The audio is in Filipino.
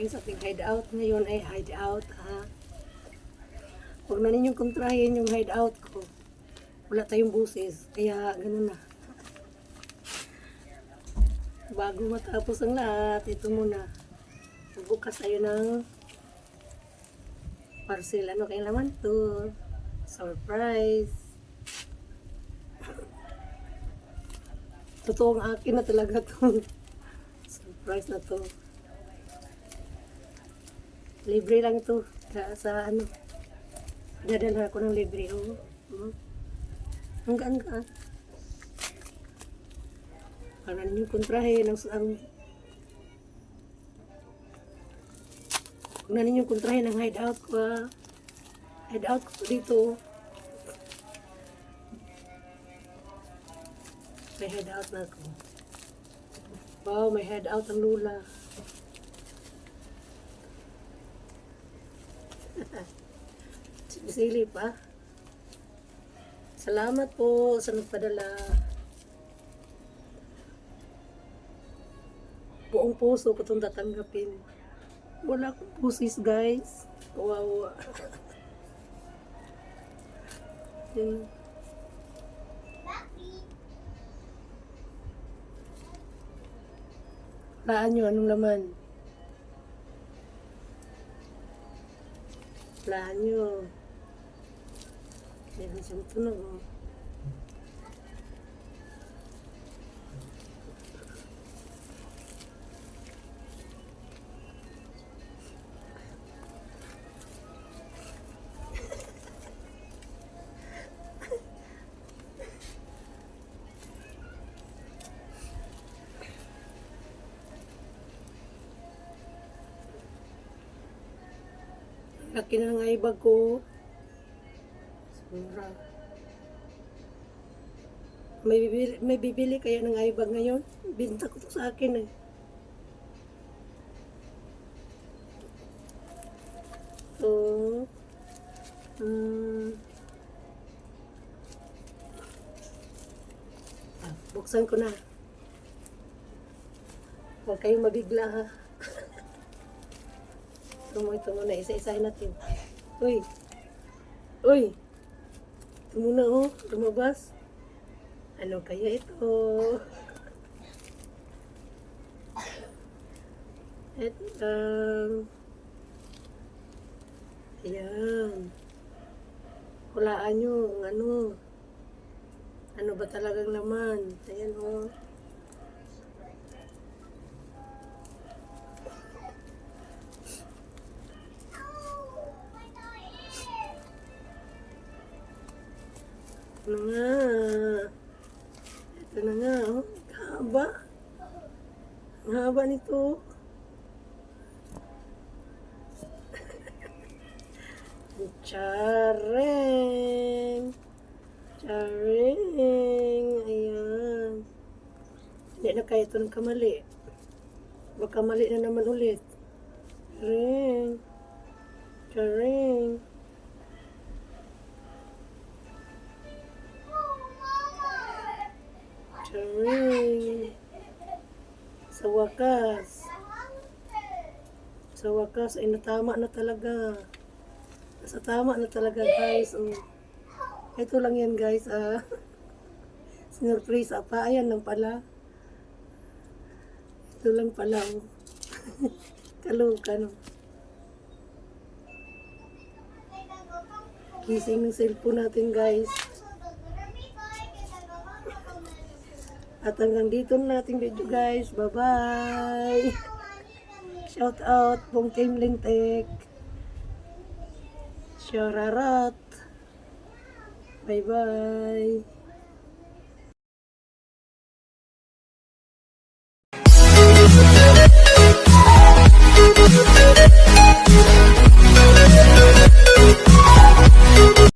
guys, ating hideout ngayon ay hideout ha. Huwag na ninyong kontrahin yung hideout ko. Wala tayong buses, kaya ganun na. Bago matapos ang lahat, ito muna. Magbukas tayo ng parcel. Ano kayong laman to? Surprise! Totoong akin na talaga to. Surprise na to. Libre lang ito. Sa ano. Dadala ko ng libre. Oh. Hanggang ka. Para ninyo kontrahin ang huwag na ninyo kontrahin ang hideout ko ha. Hideout ko dito. May hideout na ako. Wow, may hideout ang lula. Sili pa. Salamat po sa nagpadala. Buong puso ko itong tatanggapin. Wala akong pusis guys. Kawawa. Yan. Laan nyo, anong laman? Laan nyo. Meron siyang tunog oh. Laki na ng ibag ko. Sobra. May bibili kaya ng ibag ngayon? Binta ko to sa akin eh. So, buksan ko na. Huwag kayong mabigla ha. Ito muna, isa-isahin natin. Uy! Uy! Ito muna oh, lumabas. Ano kaya ito? Ito lang. Ayan. Hulaan nyo, ano. Ano ba talagang laman? Ayan oh. Ito na nga. Ito na nga, oh. Haba. Ang haba nito. Charing. Charing. Ayan. Hindi na kaya ito ng kamali. Baka mali na naman ulit. Charing. Charing. Charing. Sa wakas ay natama na talaga. Nasa tama na talaga guys. Ito lang yan guys. Sinurprise pa. Ayan lang pala. Ito lang pala. Kaloka no. Gising ng cellphone natin guys. At hanggang dito na nating video guys. Bye bye. Shout out Bong Team Lintek. Shararat. Bye bye.